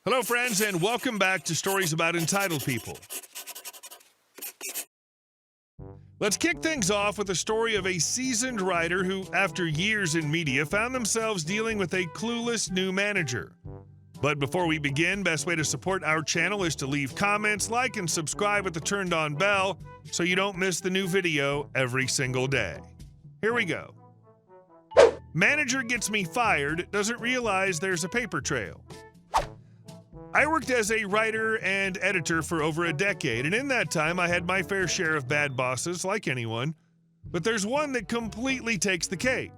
Hello, friends, and welcome back to Stories About Entitled People. Let's kick things off with a story of a seasoned writer who, after years in media, found themselves dealing with a clueless new manager. But before we begin, best way to support our channel is to leave comments, like, and subscribe with the turned-on bell so you don't miss the new video every single day. Here we go. Manager gets me fired, doesn't realize there's a paper trail. I worked as a writer and editor for over a decade, and in that time I had my fair share of bad bosses, like anyone. But there's one that completely takes the cake.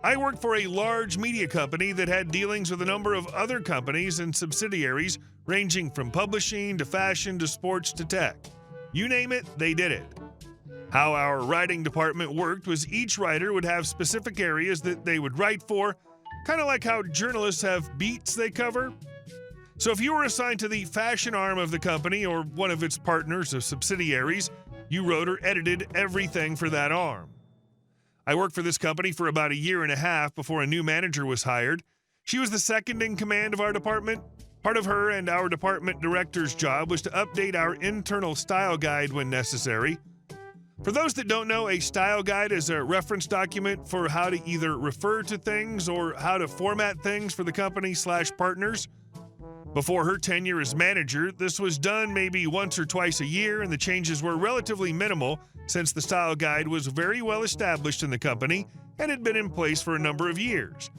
I worked for a large media company that had dealings with a number of other companies and subsidiaries, ranging from publishing to fashion to sports to tech. You name it, they did it. How our writing department worked was each writer would have specific areas that they would write for, kind of like how journalists have beats they cover. So if you were assigned to the fashion arm of the company or one of its partners or subsidiaries, you wrote or edited everything for that arm. I worked for this company for about a year and a half before a new manager was hired. She was the second in command of our department. Part of her and our department director's job was to update our internal style guide when necessary. For those that don't know, a style guide is a reference document for how to either refer to things or how to format things for the company/partners. Before her tenure as manager, this was done maybe once or twice a year, and the changes were relatively minimal since the style guide was very well established in the company and had been in place for a number of years.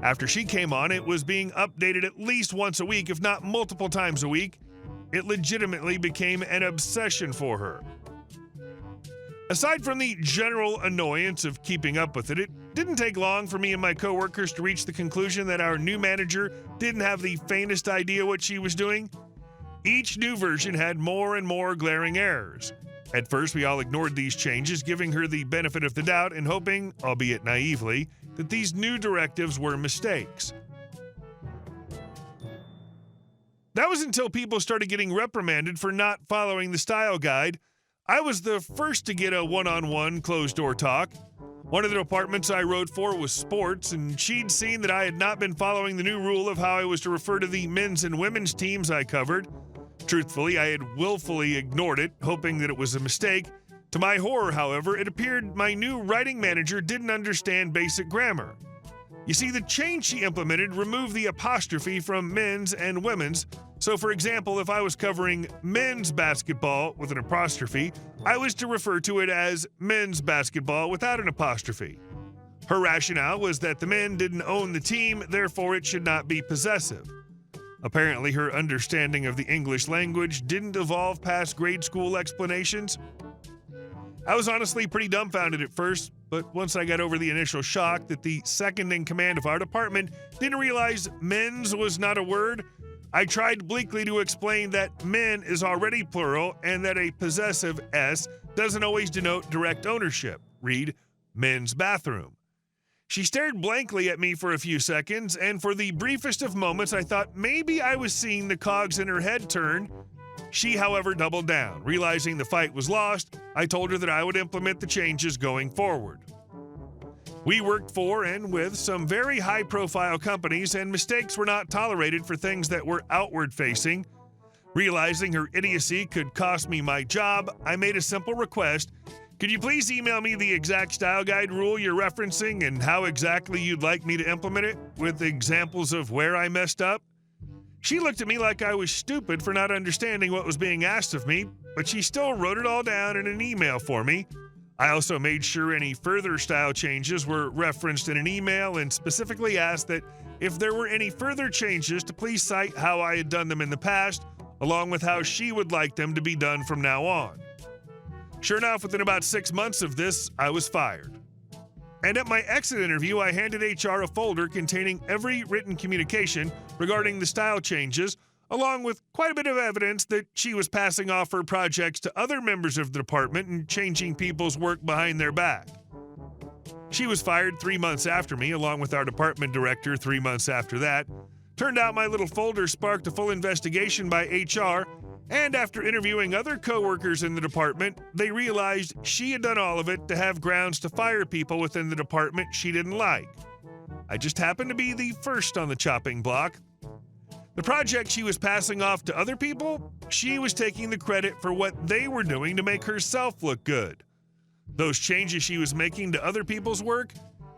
After she came on, it was being updated at least once a week, if not multiple times a week. It legitimately became an obsession for her. Aside from the general annoyance of keeping up with it, it didn't take long for me and my coworkers to reach the conclusion that our new manager didn't have the faintest idea what she was doing. Each new version had more and more glaring errors. At first, we all ignored these changes, giving her the benefit of the doubt and hoping, albeit naively, that these new directives were mistakes. That was until people started getting reprimanded for not following the style guide. I was the first to get a one-on-one closed-door talk. One of the departments I wrote for was sports, and she'd seen that I had not been following the new rule of how I was to refer to the men's and women's teams I covered. Truthfully, I had willfully ignored it, hoping that it was a mistake. To my horror, however, it appeared my new writing manager didn't understand basic grammar. You see, the change she implemented removed the apostrophe from men's and women's. So, for example, if I was covering men's basketball with an apostrophe, I was to refer to it as men's basketball without an apostrophe. Her rationale was that the men didn't own the team, therefore it should not be possessive. Apparently, her understanding of the English language didn't evolve past grade school explanations. I was honestly pretty dumbfounded at first, but once I got over the initial shock that the second in command of our department didn't realize men's was not a word, I tried bleakly to explain that men is already plural and that a possessive S doesn't always denote direct ownership. Read, men's bathroom. She stared blankly at me for a few seconds, and for the briefest of moments I thought maybe I was seeing the cogs in her head turn. She, however, doubled down. Realizing the fight was lost, I told her that I would implement the changes going forward. We worked for and with some very high-profile companies, and mistakes were not tolerated for things that were outward-facing. Realizing her idiocy could cost me my job, I made a simple request. Could you please email me the exact style guide rule you're referencing and how exactly you'd like me to implement it, with examples of where I messed up? She looked at me like I was stupid for not understanding what was being asked of me, but she still wrote it all down in an email for me. I also made sure any further style changes were referenced in an email and specifically asked that if there were any further changes to please cite how I had done them in the past, along with how she would like them to be done from now on. Sure enough, within about 6 months of this, I was fired. And at my exit interview, I handed HR a folder containing every written communication regarding the style changes, along with quite a bit of evidence that she was passing off her projects to other members of the department and changing people's work behind their back. She was fired 3 months after me, along with our department director 3 months after that. Turned out my little folder sparked a full investigation by HR, and after interviewing other coworkers in the department, they realized she had done all of it to have grounds to fire people within the department she didn't like. I just happened to be the first on the chopping block. The project she was passing off to other people, she was taking the credit for what they were doing to make herself look good. Those changes she was making to other people's work,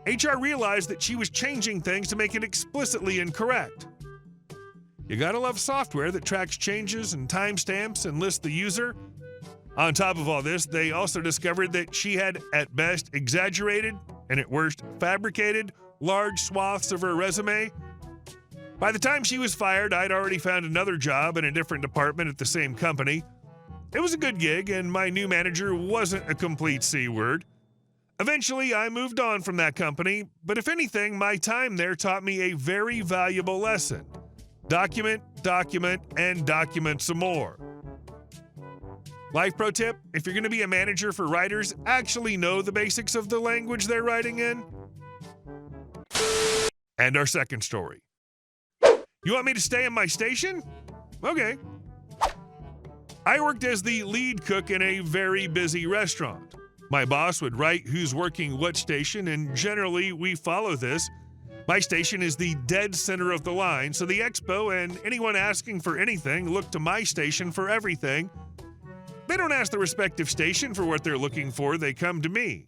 HR realized that she was changing things to make it explicitly incorrect. You gotta love software that tracks changes and timestamps and lists the user. On top of all this, they also discovered that she had, at best, exaggerated, and at worst, fabricated large swaths of her resume. By the time she was fired, I'd already found another job in a different department at the same company. It was a good gig, and my new manager wasn't a complete C-word. Eventually, I moved on from that company, but if anything, my time there taught me a very valuable lesson. Document, document, and document some more. Life pro tip, if you're going to be a manager for writers, actually know the basics of the language they're writing in. And our second story. You want me to stay in my station? Okay. I worked as the lead cook in a very busy restaurant. My boss would write who's working what station, and generally we follow this. My station is the dead center of the line, so the expo and anyone asking for anything look to my station for everything. They don't ask the respective station for what they're looking for, they come to me.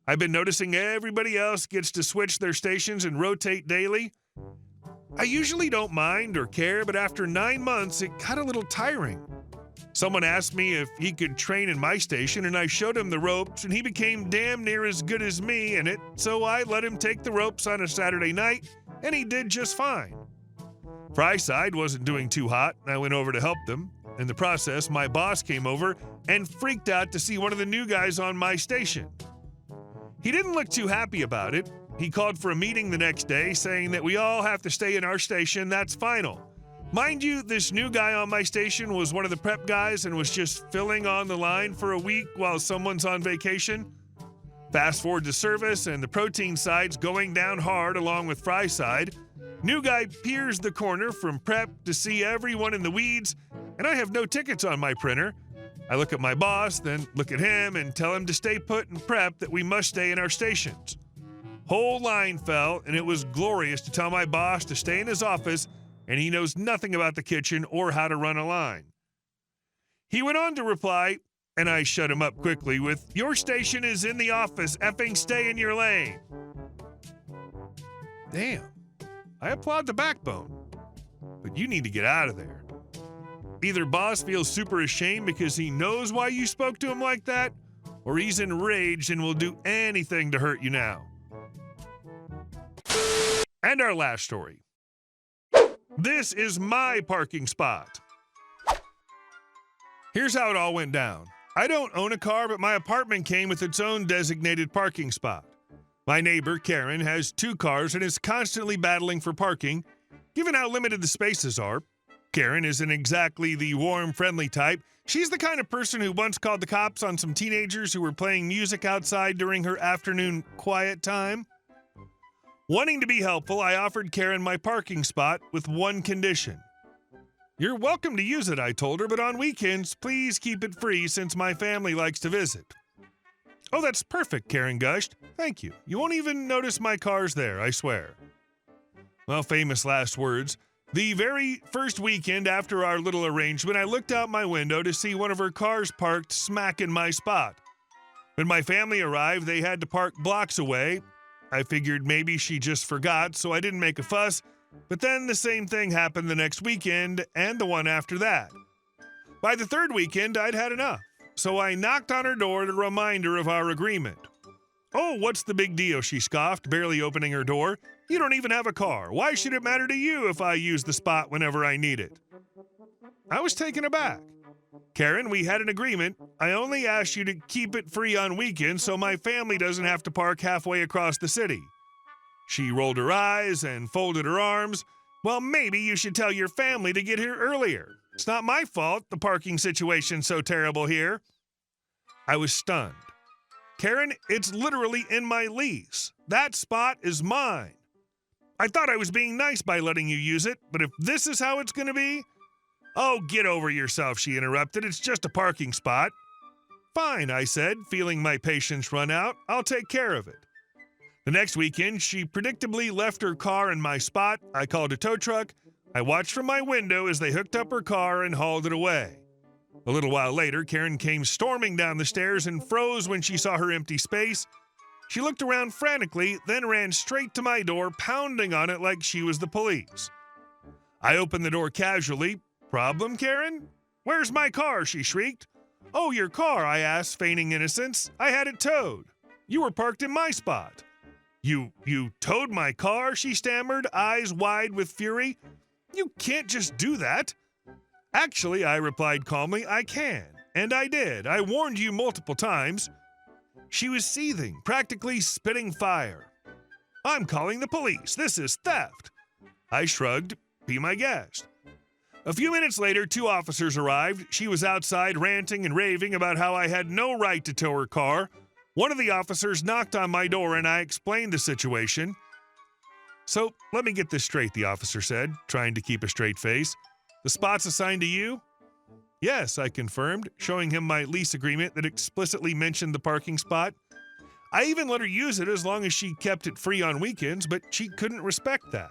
I've been noticing everybody else gets to switch their stations and rotate daily. I usually don't mind or care, but after 9 months, it got a little tiring. Someone asked me if he could train in my station, and I showed him the ropes, and he became damn near as good as me in it, so I let him take the ropes on a Saturday night, and he did just fine. Fry side wasn't doing too hot, and I went over to help them. In the process, my boss came over and freaked out to see one of the new guys on my station. He didn't look too happy about it. He called for a meeting the next day, saying that we all have to stay in our station, that's final. Mind you, this new guy on my station was one of the prep guys and was just filling on the line for a week while someone's on vacation. Fast forward to service, and the protein side's going down hard along with fry side. New guy peers the corner from prep to see everyone in the weeds, and I have no tickets on my printer. I look at my boss, then look at him and tell him to stay put and prep, that we must stay in our stations. Whole line fell, and it was glorious to tell my boss to stay in his office, and he knows nothing about the kitchen or how to run a line. He went on to reply, and I shut him up quickly with, "Your station is in the office, effing stay in your lane." Damn, I applaud the backbone, but you need to get out of there. Either boss feels super ashamed because he knows why you spoke to him like that, or he's enraged and will do anything to hurt you now. And our last story. This is my parking spot. Here's how it all went down. I don't own a car, but my apartment came with its own designated parking spot. My neighbor, Karen, has 2 cars and is constantly battling for parking. Given how limited the spaces are, Karen isn't exactly the warm, friendly type. She's the kind of person who once called the cops on some teenagers who were playing music outside during her afternoon quiet time. Wanting to be helpful, I offered Karen my parking spot with one condition. "You're welcome to use it," I told her, "but on weekends, please keep it free since my family likes to visit." "Oh, that's perfect," Karen gushed. "Thank you. You won't even notice my car's there, I swear." Well, famous last words. The very first weekend after our little arrangement, I looked out my window to see one of her cars parked smack in my spot. When my family arrived, they had to park blocks away. I figured maybe she just forgot, so I didn't make a fuss, but then the same thing happened the next weekend and the one after that. By the third weekend, I'd had enough, so I knocked on her door to remind her of our agreement. "Oh, what's the big deal?" she scoffed, barely opening her door. "You don't even have a car. Why should it matter to you if I use the spot whenever I need it?" I was taken aback. "Karen, we had an agreement. I only asked you to keep it free on weekends so my family doesn't have to park halfway across the city." She rolled her eyes and folded her arms. "Well, maybe you should tell your family to get here earlier. It's not my fault the parking situation's so terrible here." I was stunned. "Karen, it's literally in my lease. That spot is mine. I thought I was being nice by letting you use it, but if this is how it's going to be—" "Oh, get over yourself," she interrupted. "It's just a parking spot." "Fine," I said, feeling my patience run out. "I'll take care of it." The next weekend, she predictably left her car in my spot. I called a tow truck. I watched from my window as they hooked up her car and hauled it away. A little while later, Karen came storming down the stairs and froze when she saw her empty space. She looked around frantically, then ran straight to my door, pounding on it like she was the police. I opened the door casually. "Problem, Karen? Where's my car?" she shrieked. "Oh, your car," I asked, feigning innocence. "I had it towed. You were parked in my spot." You towed my car?" she stammered, eyes wide with fury. "You can't just do that." "Actually," I replied calmly, "I can. And I did. I warned you multiple times." She was seething, practically spitting fire. "I'm calling the police. This is theft." I shrugged. "Be my guest." A few minutes later, 2 officers arrived. She was outside ranting and raving about how I had no right to tow her car. One of the officers knocked on my door and I explained the situation. "So, let me get this straight," the officer said, trying to keep a straight face. "The spot's assigned to you?" "Yes," I confirmed, showing him my lease agreement that explicitly mentioned the parking spot. I even let her use it as long as she kept it free on weekends, but she couldn't respect that.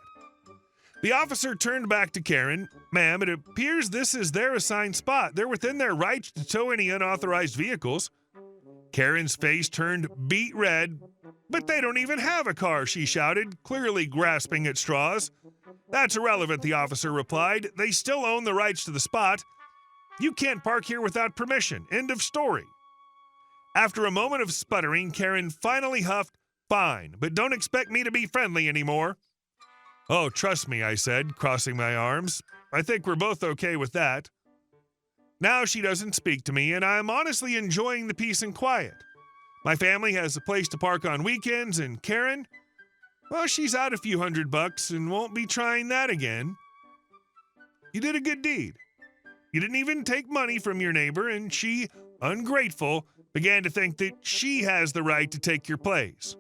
The officer turned back to Karen. "Ma'am, it appears this is their assigned spot. They're within their rights to tow any unauthorized vehicles." Karen's face turned beet red. "But they don't even have a car," she shouted, clearly grasping at straws. "That's irrelevant," the officer replied. "They still own the rights to the spot. You can't park here without permission. End of story." After a moment of sputtering, Karen finally huffed, "Fine, but don't expect me to be friendly anymore." "Oh, trust me," I said, crossing my arms. "I think we're both okay with that." Now she doesn't speak to me, and I'm honestly enjoying the peace and quiet. My family has a place to park on weekends, and Karen, well, she's out a few $100 and won't be trying that again. You did a good deed. You didn't even take money from your neighbor, and she, ungrateful, began to think that she has the right to take your place.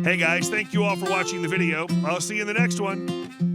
Hey guys, thank you all for watching the video. I'll see you in the next one.